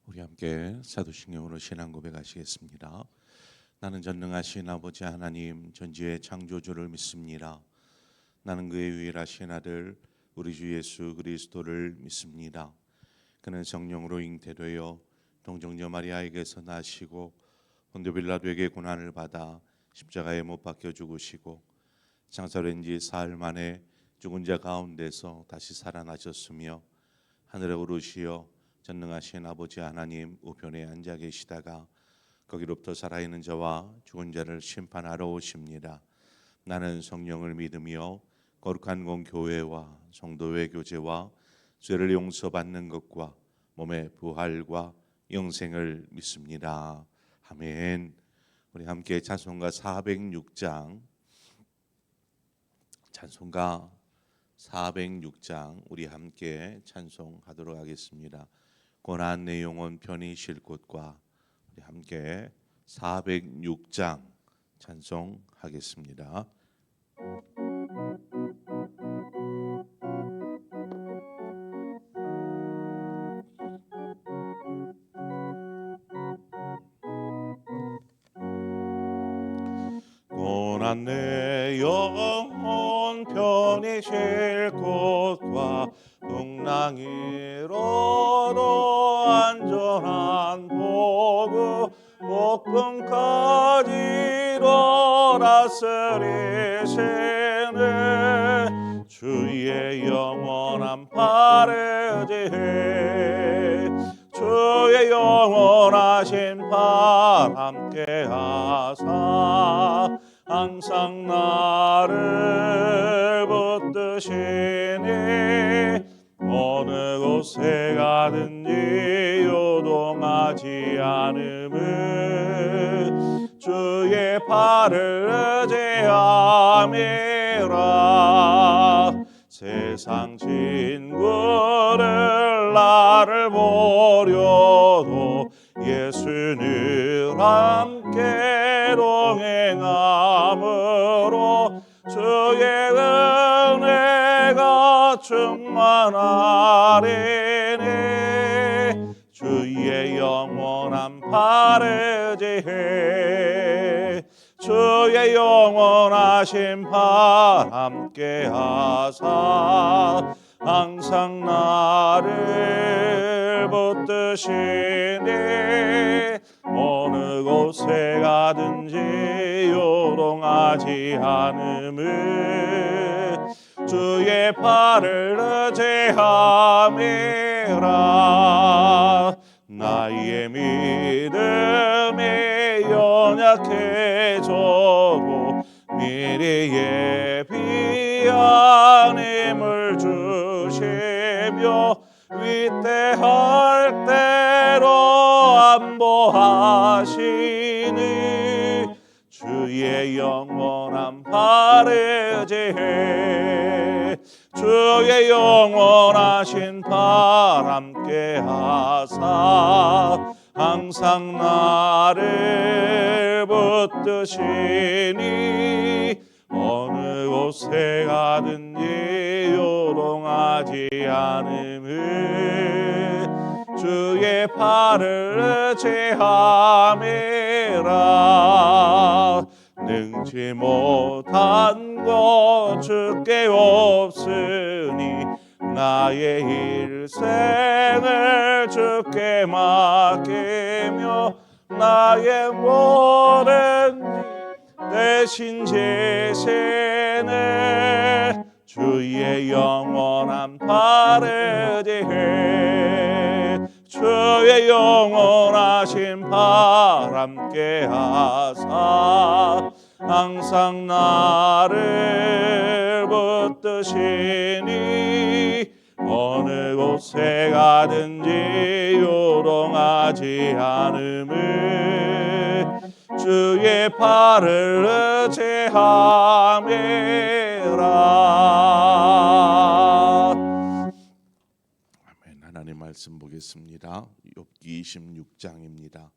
우리 함께 사도신경으로 신앙 고백하시겠습니다. 나는 전능하신 아버지 하나님 전지의 창조주를 믿습니다. 나는 그의 유일하신 아들 우리 주 예수 그리스도를 믿습니다. 그는 성령으로 잉태되어 동정녀 마리아에게서 나시고 본디오 빌라도에게 고난을 받아 십자가에 못 박혀 죽으시고 장사된 지 사흘 만에 죽은 자 가운데서 다시 살아나셨으며 하늘에 오르시어 전능하신 아버지 하나님 우편에 앉아 계시다가 거기로부터 살아있는 자와 죽은 자를 심판하러 오십니다. 나는 성령을 믿으며 거룩한 공교회와 성도의 교제와 죄를 용서받는 것과 몸의 부활과 영생을 믿습니다. 아멘. 우리 함께 찬송가 406장 우리 함께 찬송하도록 하겠습니다. 고난 내 영혼 편히 쉴 곳과 우리 함께 406장 찬송하겠습니다. 고난 내 영혼 편히 쉴 곳과 풍랑이로도 안전한 보고 복음까지로 다스리시네 주의 영원한 팔을 지해 주의 영원하신 팔 함께 하사 항상 나를 붙드시니 어느 곳에 가든지 요동하지 않음은 주의 팔을 의지함이라. 세상 친구를 나를 보려도 예수는 함께 동행함으로 주의 은혜가 충만하리니 주의 영원한 팔을 지해 주의 영원하신 팔 함께 하사 항상 나를 붙드시니 어느 곳에 가든지 요동하지 않음은 주의 팔을 의지함이라. 나의 믿음이 연약해져도 미리 예비한 힘을 주시며 위대할 대로 안보하시니 주의 영원한 팔을 지해 주의 영원하신 팔 함께 하사 항상 나를 붙드시니 어느 곳에 가든지 요동하지 않음은 주의 팔을 의지함이라. 능지 못한 것 주께 없으니 나의 일생을 주께 맡기며 나의 모든 대신 제시네 주의 영원한 팔을 지해 주의 영원하신 팔 함께 하사 항상 나를 붙드시니 어느 곳에 가든지 요동하지 않음은 주의 팔을 의지함이라. 아멘. 하나님 말씀 보겠습니다. 욥기 26장입니다.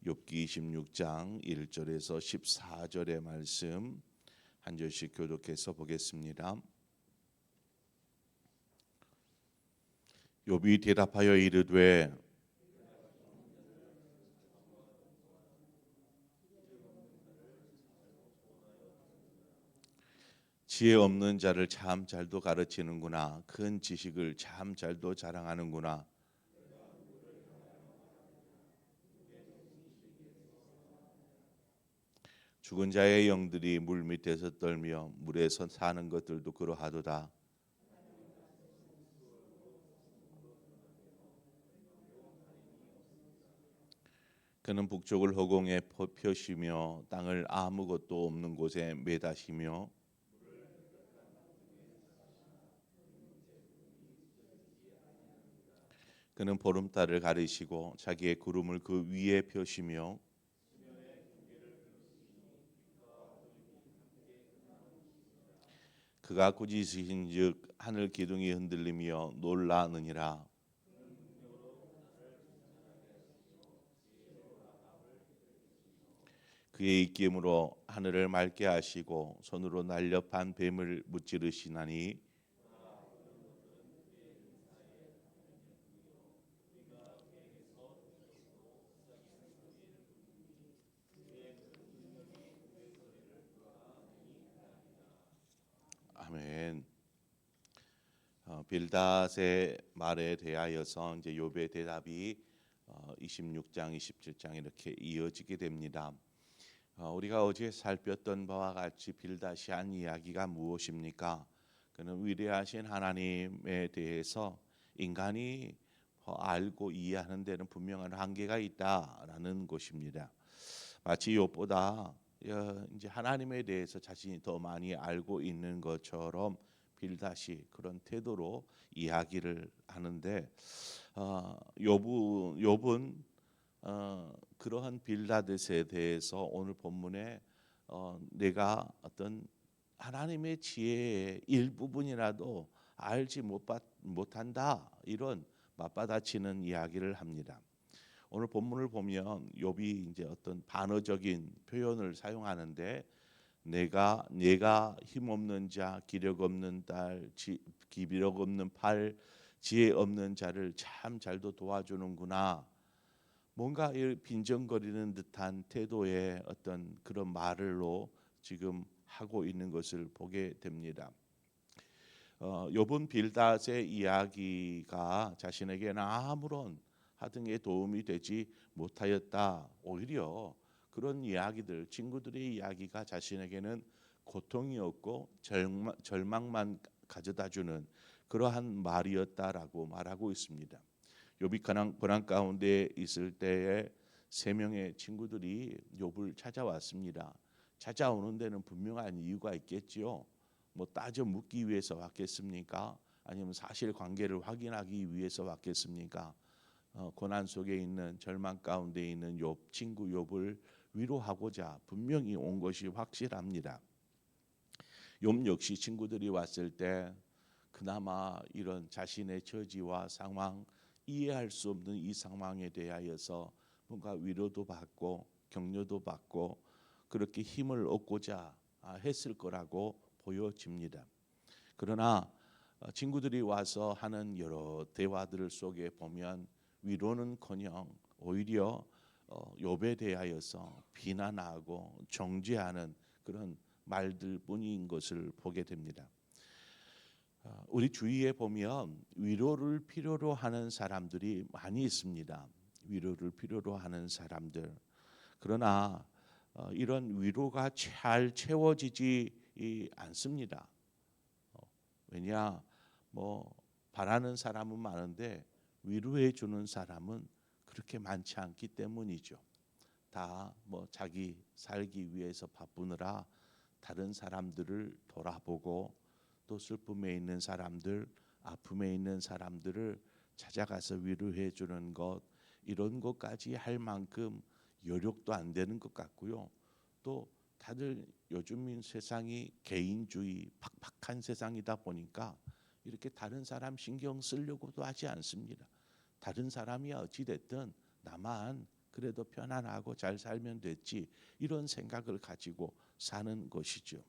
욥기 26장 1절에서 14절의 말씀 한 절씩 교독해서 보겠습니다. 욥이 대답하여 이르되 지혜 없는 자를 참 잘도 가르치는구나. 큰 지식을 참 잘도 자랑하는구나. 죽은 자의 영들이 물 밑에서 떨며 물에서 사는 것들도 그러하도다. 그는 북쪽을 허공에 펴시며 땅을 아무것도 없는 곳에 매다시며 그는 보름달을 가리시고 자기의 구름을 그 위에 펴시며 그가 꾸짖으신즉 하늘 기둥이 흔들리며 놀라느니라. 그의 입김으로 하늘을 맑게 하시고 손으로 날렵한 뱀을 무찌르시나니 아멘. 빌닷의 말에 대하여서 이제 욥의 대답이 26장, 27장 이렇게 이어지게 됩니다. 우리가 어제 살폈던 바와 같이 빌닷이 한 이야기가 무엇입니까? 그는 위대하신 하나님에 대해서 인간이 알고 이해하는 데는 분명한 한계가 있다라는 것입니다. 마치 욥보다 이제 하나님에 대해서 자신이 더 많이 알고 있는 것처럼 빌닷이 그런 태도로 이야기를 하는데 욥은 그러한 빌닷에 대해서 오늘 본문에 내가 어떤 하나님의 지혜의 일부분이라도 알지 못한다 이런 맞받아치는 이야기를 합니다. 오늘 본문을 보면 욥이 이제 어떤 반어적인 표현을 사용하는데 내가 힘없는 자, 기력 없는 기력 없는 팔, 지혜 없는 자를 참 잘도 도와주는구나. 뭔가 빈정거리는 듯한 태도의 어떤 그런 말로 지금 하고 있는 것을 보게 됩니다. 욥은 빌닷의 이야기가 자신에게는 아무런 하등의 도움이 되지 못하였다. 오히려 그런 이야기들, 친구들의 이야기가 자신에게는 고통이었고 절망만 가져다주는 그러한 말이었다라고 말하고 있습니다. 욥이 고난 가운데 있을 때에 세 명의 친구들이 욥을 찾아왔습니다. 찾아오는 데는 분명한 이유가 있겠지요. 뭐 따져 묻기 위해서 왔겠습니까? 아니면 사실 관계를 확인하기 위해서 왔겠습니까? 고난 속에 있는 절망 가운데 있는 욥 친구 욥을 위로하고자 분명히 온 것이 확실합니다. 욥 역시 친구들이 왔을 때 그나마 이런 자신의 처지와 상황 이해할 수 없는 이 상황에 대하여서 뭔가 위로도 받고 격려도 받고 그렇게 힘을 얻고자 했을 거라고 보여집니다. 그러나 친구들이 와서 하는 여러 대화들 속에 보면 위로는커녕 오히려 욥에 대하여서 비난하고 정죄하는 그런 말들뿐인 것을 보게 됩니다. 우리 주위에 보면 위로를 필요로 하는 사람들이 많이 있습니다. 위로를 필요로 하는 사람들. 그러나 이런 위로가 잘 채워지지 않습니다. 왜냐, 뭐 바라는 사람은 많은데 위로해 주는 사람은 그렇게 많지 않기 때문이죠. 다 뭐 자기 살기 위해서 바쁘느라 다른 사람들을 돌아보고 또 슬픔에 있는 사람들, 아픔에 있는 사람들을 찾아가서 위로해 주는 것 이런 것까지 할 만큼 여력도 안 되는 것 같고요. 또 다들 요즘 세상이 개인주의 팍팍한 세상이다 보니까 이렇게 다른 사람 신경 쓰려고도 하지 않습니다. 다른 사람이 어찌 됐든 나만 그래도 편안하고 잘 살면 됐지 이런 생각을 가지고 사는 것이죠.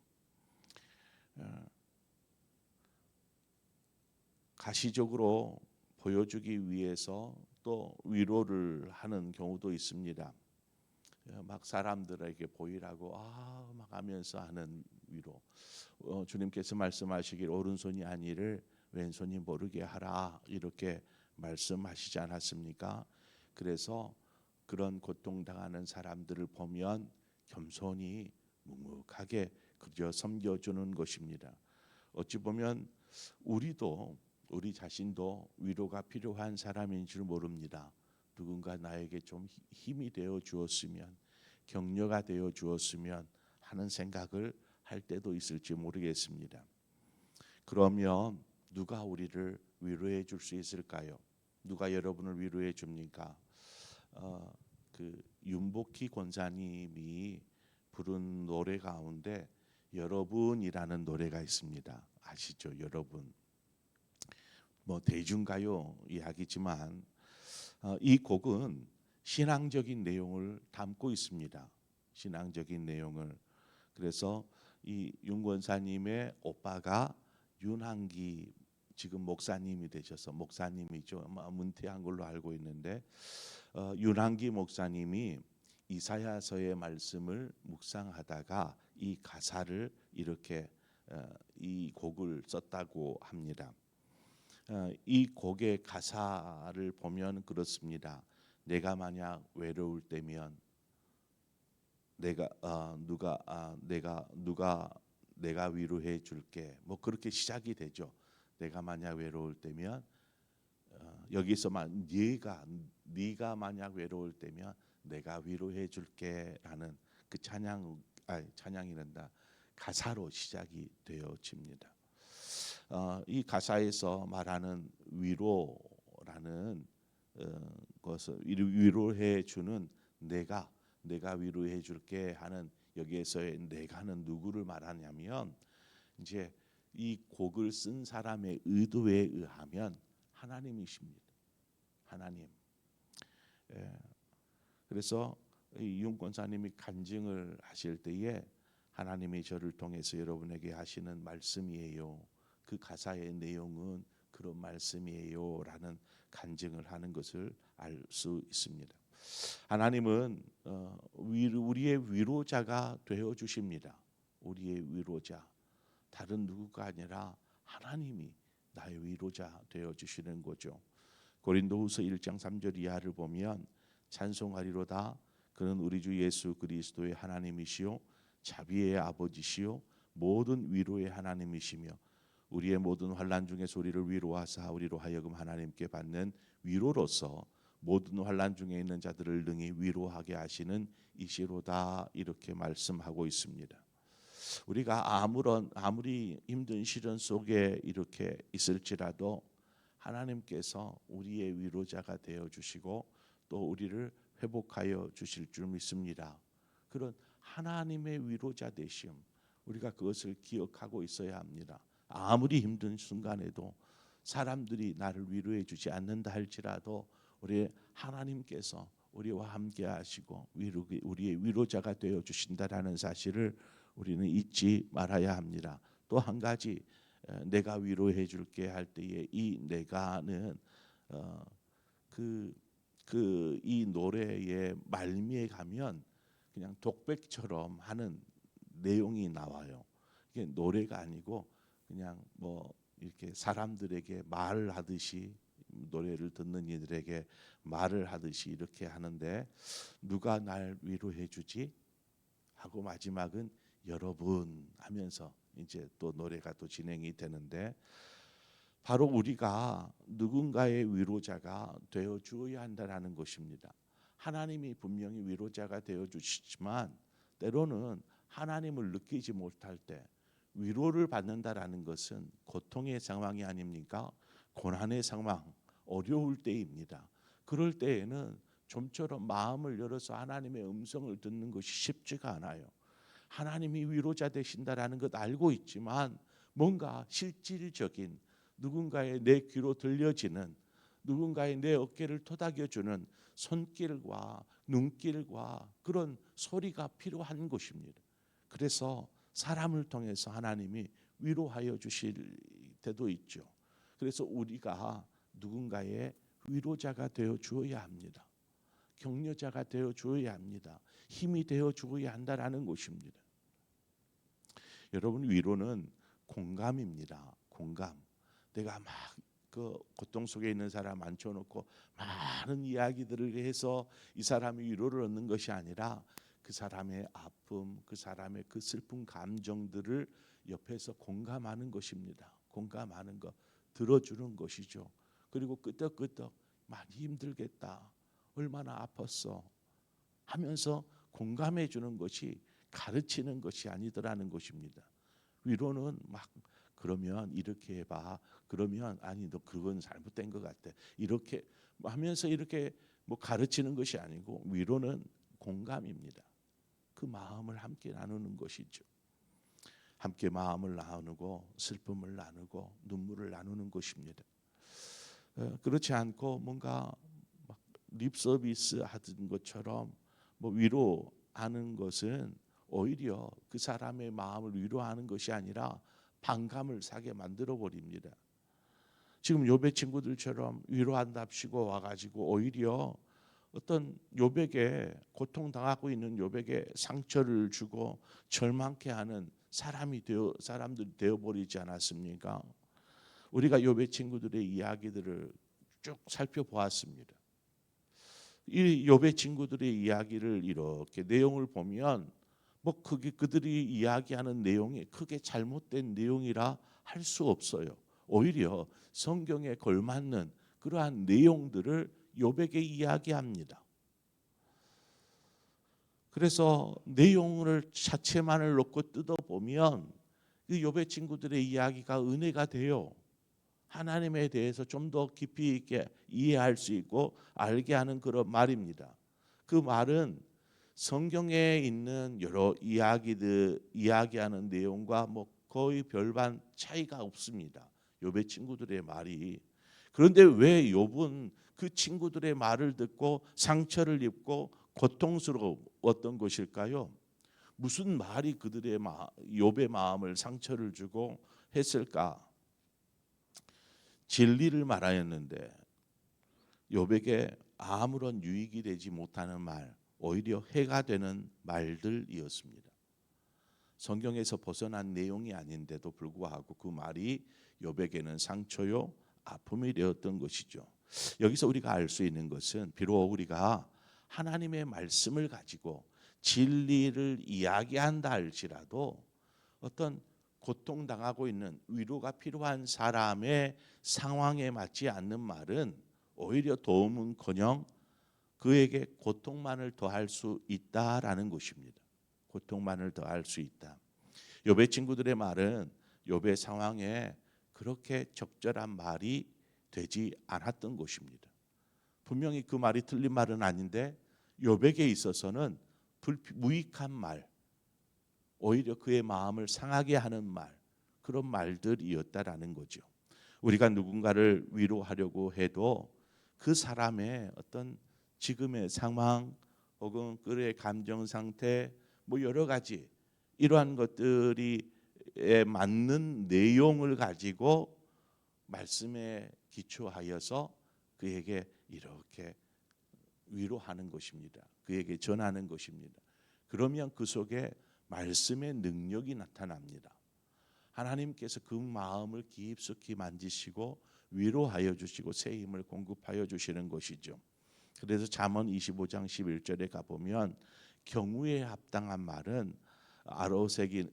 가시적으로 보여주기 위해서 또 위로를 하는 경우도 있습니다. 막 사람들에게 보이라고 막 하면서 하는 위로. 주님께서 말씀하시길 오른손이 아니를 왼손이 모르게 하라 이렇게 말씀하시지 않았습니까? 그래서 그런 고통당하는 사람들을 보면 겸손히 묵묵하게 그저 섬겨주는 것입니다. 어찌 보면 우리 자신도 위로가 필요한 사람인 줄 모릅니다. 누군가 나에게 좀 힘이 되어 주었으면, 격려가 되어 주었으면 하는 생각을 할 때도 있을지 모르겠습니다. 그러면 누가 우리를 위로해 줄 수 있을까요? 누가 여러분을 위로해 줍니까? 그 윤복희 권사님이 부른 노래 가운데 여러분이라는 노래가 있습니다. 아시죠, 여러분? 뭐 대중가요 이야기지만 이 곡은 신앙적인 내용을 담고 있습니다. 신앙적인 내용을. 그래서 이 윤 권사님의 오빠가 윤한기 지금 목사님이 되셔서 목사님이죠. 문퇴한 걸로 알고 있는데 윤한기 목사님이 이사야서의 말씀을 묵상하다가 이 가사를 이렇게 이 곡을 썼다고 합니다. 이 곡의 가사를 보면 그렇습니다. 내가 만약 외로울 때면 내가 위로해 줄게. 뭐 그렇게 시작이 되죠. 내가 만약 외로울 때면 여기서만 네가 만약 외로울 때면 내가 위로해 줄게라는 그 찬양이란다. 가사로 시작이 되어집니다. 이 가사에서 말하는 위로라는 것을 위로해 주는 내가 위로해 줄게 하는 여기에서의 내가는 누구를 말하냐면 이제 이 곡을 쓴 사람의 의도에 의하면 하나님이십니다. 하나님. 그래서 이윤 권사님이 간증을 하실 때에 하나님이 저를 통해서 여러분에게 하시는 말씀이에요. 그 가사의 내용은 그런 말씀이에요라는 간증을 하는 것을 알 수 있습니다. 하나님은 우리의 위로자가 되어 주십니다. 우리의 위로자. 다른 누구가 아니라 하나님이 나의 위로자 되어 주시는 거죠. 고린도후서 1장 3절 이하를 보면 찬송하리로다 그는 우리 주 예수 그리스도의 하나님이시요 자비의 아버지시요 모든 위로의 하나님이시며 우리의 모든 환난 중에서 우리를 위로하사 우리로 하여금 하나님께 받는 위로로서 모든 환난 중에 있는 자들을 능히 위로하게 하시는 이시로다 이렇게 말씀하고 있습니다. 우리가 아무리 힘든 시련 속에 이렇게 있을지라도 하나님께서 우리의 위로자가 되어 주시고 또 우리를 회복하여 주실 줄 믿습니다. 그런 하나님의 위로자 되심 우리가 그것을 기억하고 있어야 합니다. 아무리 힘든 순간에도 사람들이 나를 위로해 주지 않는다 할지라도 우리 하나님께서 우리와 함께 하시고 우리의 위로자가 되어 주신다라는 사실을 우리는 잊지 말아야 합니다. 또 한 가지 내가 위로해 줄게 할 때에 이 내가는 이 노래의 말미에 가면 그냥 독백처럼 하는 내용이 나와요. 이게 노래가 아니고 그냥 뭐 이렇게 사람들에게 말을 하듯이 노래를 듣는 이들에게 말을 하듯이 이렇게 하는데 누가 날 위로해 주지? 하고 마지막은 여러분 하면서 이제 또 노래가 또 진행이 되는데 바로 우리가 누군가의 위로자가 되어 주어야 한다는 것입니다. 하나님이 분명히 위로자가 되어 주시지만 때로는 하나님을 느끼지 못할 때 위로를 받는다라는 것은 고통의 상황이 아닙니까? 고난의 상황, 어려울 때입니다. 그럴 때에는 좀처럼 마음을 열어서 하나님의 음성을 듣는 것이 쉽지가 않아요. 하나님이 위로자 되신다라는 것 알고 있지만 뭔가 실질적인 누군가의 내 귀로 들려지는 누군가의 내 어깨를 토닥여주는 손길과 눈길과 그런 소리가 필요한 것입니다. 그래서 사람을 통해서 하나님이 위로하여 주실 때도 있죠. 그래서 우리가 누군가의 위로자가 되어 주어야 합니다. 격려자가 되어 주어야 합니다. 힘이 되어 주어야 한다라는 것입니다. 여러분, 위로는 공감입니다. 공감. 내가 막 그 고통 속에 있는 사람 앉혀놓고 많은 이야기들을 해서 이 사람이 위로를 얻는 것이 아니라 그 사람의 아픔, 그 사람의 그 슬픈 감정들을 옆에서 공감하는 것입니다. 공감하는 것, 들어주는 것이죠. 그리고 끄덕끄덕 많이 힘들겠다, 얼마나 아팠어 하면서 공감해 주는 것이 가르치는 것이 아니더라는 것입니다. 위로는 막 그러면 이렇게 해봐, 그러면 아니 너 그건 잘못된 것 같아, 이렇게 하면서 이렇게 뭐 가르치는 것이 아니고, 위로는 공감입니다. 그 마음을 함께 나누는 것이죠. 함께 마음을 나누고 슬픔을 나누고 눈물을 나누는 것입니다. 그렇지 않고 뭔가 막 립서비스 하던 것처럼 뭐 위로하는 것은 오히려 그 사람의 마음을 위로하는 것이 아니라 반감을 사게 만들어 버립니다. 지금 욥의 친구들처럼 위로한답시고 와가지고 오히려 어떤 욥에게, 고통당하고 있는 욥에게 상처를 주고 절망케 하는 사람들이 되어 버리지 않았습니까? 우리가 욥의 친구들의 이야기들을 쭉 살펴보았습니다. 이 욥의 친구들의 이야기를 이렇게 내용을 보면 뭐 그들이 이야기하는 내용이 크게 잘못된 내용이라 할 수 없어요. 오히려 성경에 걸맞는 그러한 내용들을 욥에게 이야기합니다. 그래서 내용을 자체만을 놓고 뜯어보면 이 욥의 친구들의 이야기가 은혜가 돼요. 하나님에 대해서 좀 더 깊이 있게 이해할 수 있고 알게 하는 그런 말입니다. 그 말은 성경에 있는 여러 이야기하는 내용과 뭐 거의 별반 차이가 없습니다. 욥의 친구들의 말이. 그런데 왜 욥은 그 친구들의 말을 듣고 상처를 입고 고통스러웠던 것일까요? 무슨 말이 그들의 욥의 마음을 상처를 주고 했을까? 진리를 말하였는데 욥에게 아무런 유익이 되지 못하는 말, 오히려 해가 되는 말들이었습니다. 성경에서 벗어난 내용이 아닌데도 불구하고 그 말이 욥에게는 상처요, 아픔이 되었던 것이죠. 여기서 우리가 알 수 있는 것은, 비록 우리가 하나님의 말씀을 가지고 진리를 이야기한다 할지라도 어떤 고통당하고 있는, 위로가 필요한 사람의 상황에 맞지 않는 말은 오히려 도움은커녕 그에게 고통만을 더할 수 있다라는 것입니다. 고통만을 더할 수 있다. 욥의 친구들의 말은 욥의 상황에 그렇게 적절한 말이 되지 않았던 것입니다. 분명히 그 말이 틀린 말은 아닌데 욥에게 있어서는 무익한 말, 오히려 그의 마음을 상하게 하는 말, 그런 말들이었다라는 거죠. 우리가 누군가를 위로하려고 해도 그 사람의 어떤 지금의 상황 혹은 그의 감정 상태, 뭐 여러 가지 이러한 것들이 맞는 내용을 가지고 말씀에 기초하여서 그에게 이렇게 위로하는 것입니다. 그에게 전하는 것입니다. 그러면 그 속에 말씀의 능력이 나타납니다. 하나님께서 그 마음을 깊숙이 만지시고 위로하여 주시고 새 힘을 공급하여 주시는 것이죠. 그래서 잠언 25장 11절에 가보면 경우에 합당한 말은 아로새긴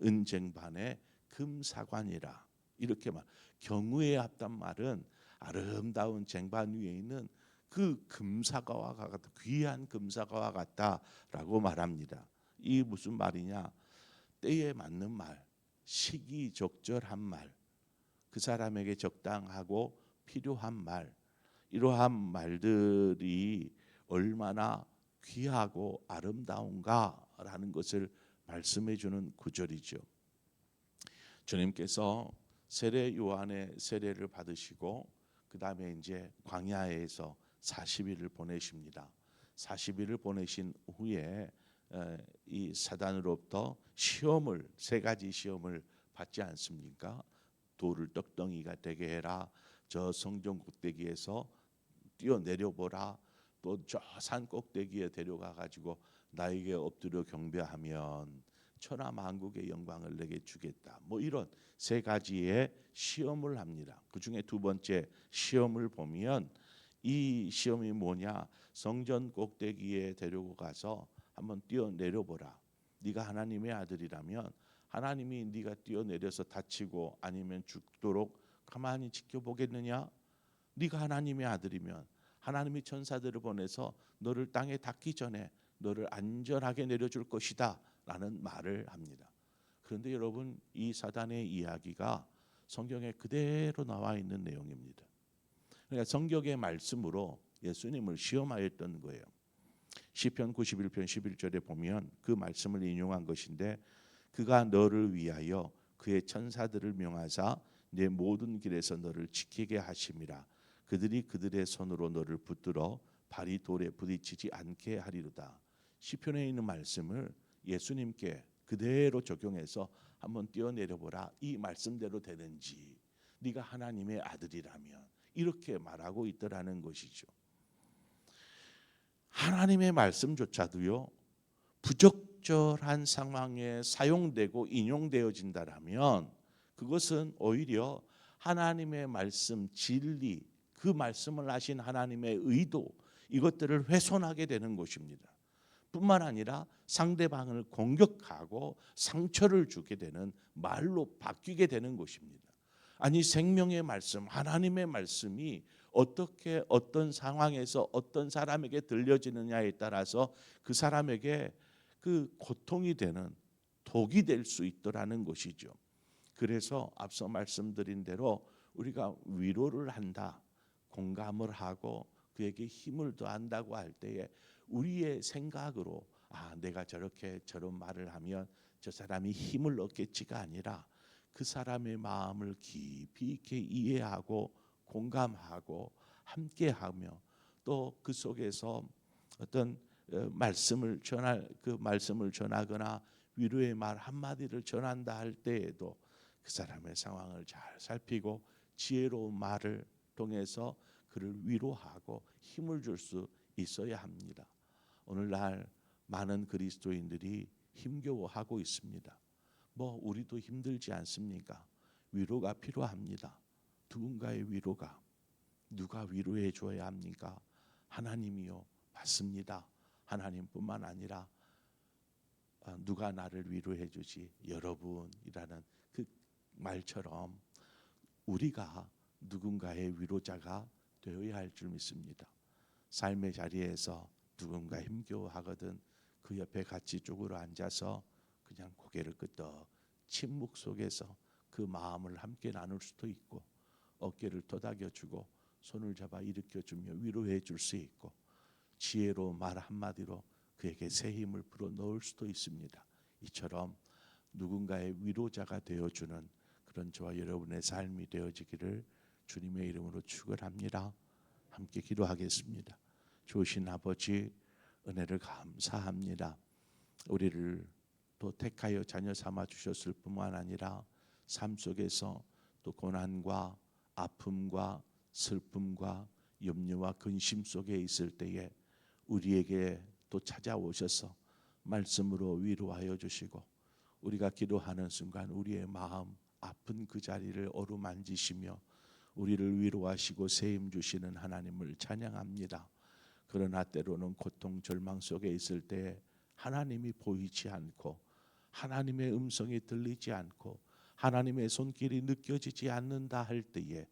은쟁반에 금사관이라, 이렇게 말. 경우에 합당한 말은 아름다운 쟁반 위에 있는 그 금사과와 같다, 귀한 금사과와 같다라고 말합니다. 이 무슨 말이냐? 때에 맞는 말, 시기적절한 말, 그 사람에게 적당하고 필요한 말, 이러한 말들이 얼마나 귀하고 아름다운가라는 것을 말씀해 주는 구절이죠. 주님께서 세례 요한의 세례를 받으시고 그 다음에 이제 광야에서 40일을 보내십니다. 40일을 보내신 후에 이 사단으로부터 시험을, 세 가지 시험을 받지 않습니까? 돌을 떡덩이가 되게 해라, 저 성전 꼭대기에서 뛰어내려 보라, 또 저 산 꼭대기에 데려가 가지고 나에게 엎드려 경배하면 천하 만국의 영광을 내게 주겠다. 뭐 이런 세 가지의 시험을 합니다. 그 중에 두 번째 시험을 보면 이 시험이 뭐냐? 성전 꼭대기에 데리고 가서 한번 뛰어내려 보라. 네가 하나님의 아들이라면 하나님이 네가 뛰어내려서 다치고 아니면 죽도록 가만히 지켜보겠느냐? 네가 하나님의 아들이면 하나님이 천사들을 보내서 너를 땅에 닿기 전에 너를 안전하게 내려줄 것이다 라는 말을 합니다. 그런데 여러분, 이 사단의 이야기가 성경에 그대로 나와 있는 내용입니다. 그러니까 성경의 말씀으로 예수님을 시험하였던 거예요. 시편 91편 11절에 보면 그 말씀을 인용한 것인데, 그가 너를 위하여 그의 천사들을 명하사 내 모든 길에서 너를 지키게 하심이라. 그들이 그들의 손으로 너를 붙들어 발이 돌에 부딪히지 않게 하리로다. 시편에 있는 말씀을 예수님께 그대로 적용해서 한번 뛰어내려 보라. 이 말씀대로 되는지, 네가 하나님의 아들이라면, 이렇게 말하고 있더라는 것이죠. 하나님의 말씀조차도요, 부적절한 상황에 사용되고 인용되어진다라면 그것은 오히려 하나님의 말씀 진리, 그 말씀을 하신 하나님의 의도, 이것들을 훼손하게 되는 것입니다. 뿐만 아니라 상대방을 공격하고 상처를 주게 되는 말로 바뀌게 되는 것입니다. 아니, 생명의 말씀, 하나님의 말씀이 어떻게 어떤 상황에서 어떤 사람에게 들려지느냐에 따라서 그 사람에게 그 고통이 되는 독이 될 수 있더라는 것이죠. 그래서 앞서 말씀드린 대로 우리가 위로를 한다, 공감을 하고 그에게 힘을 더한다고 할 때에 우리의 생각으로 내가 저런 말을 하면 저 사람이 힘을 얻겠지가 아니라 그 사람의 마음을 깊이 있게 이해하고 공감하고 함께하며 또 그 속에서 어떤 말씀을 전하거나 위로의 말 한마디를 전한다 할 때에도 그 사람의 상황을 잘 살피고 지혜로운 말을 통해서 그를 위로하고 힘을 줄 수 있어야 합니다. 오늘날 많은 그리스도인들이 힘겨워하고 있습니다. 우리도 힘들지 않습니까? 위로가 필요합니다. 누군가의 위로가. 누가 위로해 줘야 합니까? 하나님이요. 맞습니다. 하나님뿐만 아니라 누가 나를 위로해 주지? 여러분이라는 그 말처럼 우리가 누군가의 위로자가 되어야 할 줄 믿습니다. 삶의 자리에서 누군가 힘겨워하거든 그 옆에 같이 쪼그려 앉아서 그냥 고개를 끄덕 침묵 속에서 그 마음을 함께 나눌 수도 있고, 어깨를 토닥여주고 손을 잡아 일으켜주며 위로해 줄 수 있고, 지혜로운 말 한마디로 그에게 새 힘을 불어넣을 수도 있습니다. 이처럼 누군가의 위로자가 되어주는 그런 저와 여러분의 삶이 되어지기를 주님의 이름으로 축원합니다. 함께 기도하겠습니다. 좋으신 아버지, 은혜를 감사합니다. 우리를 또 택하여 자녀 삼아 주셨을 뿐만 아니라 삶 속에서 또 고난과 아픔과 슬픔과 염려와 근심 속에 있을 때에 우리에게 또 찾아오셔서 말씀으로 위로하여 주시고, 우리가 기도하는 순간 우리의 마음 아픈 그 자리를 어루만지시며 우리를 위로하시고 새 힘 주시는 하나님을 찬양합니다. 그러나 때로는 고통 절망 속에 있을 때 하나님이 보이지 않고 하나님의 음성이 들리지 않고 하나님의 손길이 느껴지지 않는다 할 때에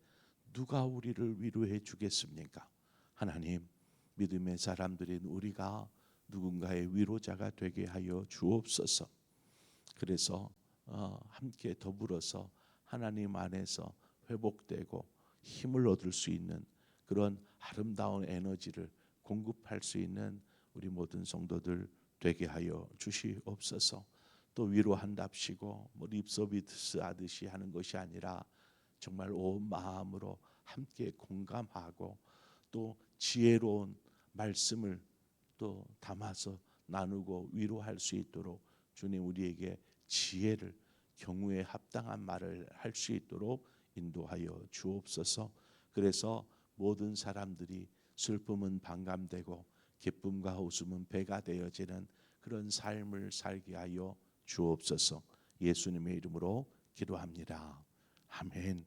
누가 우리를 위로해 주겠습니까? 하나님, 믿음의 사람들인 우리가 누군가의 위로자가 되게 하여 주옵소서. 그래서 함께 더불어서 하나님 안에서 회복되고 힘을 얻을 수 있는 그런 아름다운 에너지를 공급할 수 있는 우리 모든 성도들 되게 하여 주시옵소서. 또 위로한답시고 립서비스 하듯이 하는 것이 아니라 정말 온 마음으로 함께 공감하고 또 지혜로운 말씀을 또 담아서 나누고 위로할 수 있도록 주님 우리에게 지혜를, 경우에 합당한 말을 할 수 있도록 인도하여 주옵소서. 그래서 모든 사람들이 슬픔은 반감되고 기쁨과 웃음은 배가 되어지는 그런 삶을 살게 하여 주옵소서. 예수님의 이름으로 기도합니다. 아멘.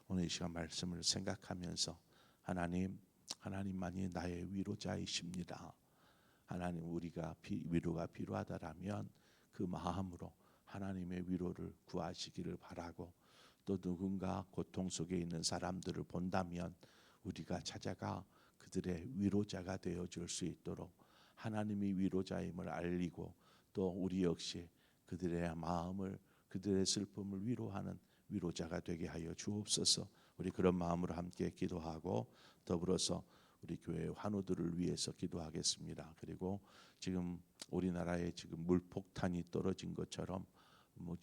오늘 이 시간 말씀을 생각하면서 하나님만이 나의 위로자이십니다. 하나님, 우리가 위로가 필요하다라면 그 마음으로 하나님의 위로를 구하시기를 바라고, 또 누군가 고통 속에 있는 사람들을 본다면 우리가 찾아가 그들의 위로자가 되어줄 수 있도록 하나님이 위로자임을 알리고, 또 우리 역시 그들의 마음을, 그들의 슬픔을 위로하는 위로자가 되게 하여 주옵소서. 우리 그런 마음으로 함께 기도하고 더불어서 우리 교회 환우들을 위해서 기도하겠습니다. 그리고 지금 우리나라에 지금 물폭탄이 떨어진 것처럼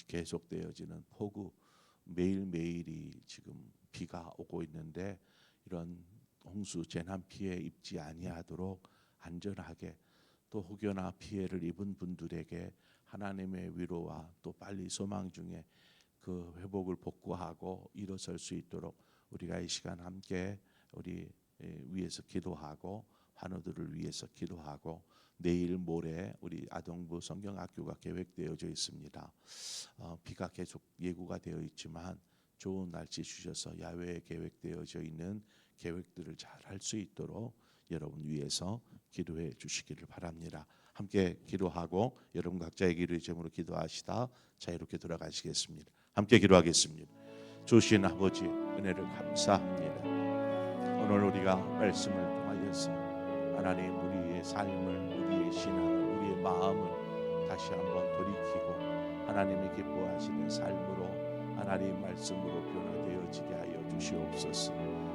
계속되어지는 폭우, 매일매일이 지금 비가 오고 있는데 이런 홍수 재난 피해 입지 아니하도록 안전하게, 또 혹여나 피해를 입은 분들에게 하나님의 위로와 또 빨리 소망 중에 그 회복을 복구하고 일어설 수 있도록 우리가 이 시간 함께 우리 위해서 기도하고 환우들을 위해서 기도하고, 내일 모레 우리 아동부 성경학교가 계획되어져 있습니다. 비가 계속 예고가 되어 있지만 좋은 날씨 주셔서 야외에 계획되어져 있는 계획들을 잘 할 수 있도록 여러분 위해서 기도해 주시기를 바랍니다. 함께 기도하고 여러분 각자의 기도 제목으로 기도하시다 자유롭게 돌아가시겠습니다. 함께 기도하겠습니다. 주신 아버지 은혜를 감사합니다. 오늘 우리가 말씀을 통하여서 하나님, 우리의 삶을, 우리의 신앙을, 우리의 마음을 다시 한번 돌이키고 하나님이 기뻐하시는 삶으로, 하나님 말씀으로 변화되어지게 하여 주시옵소서.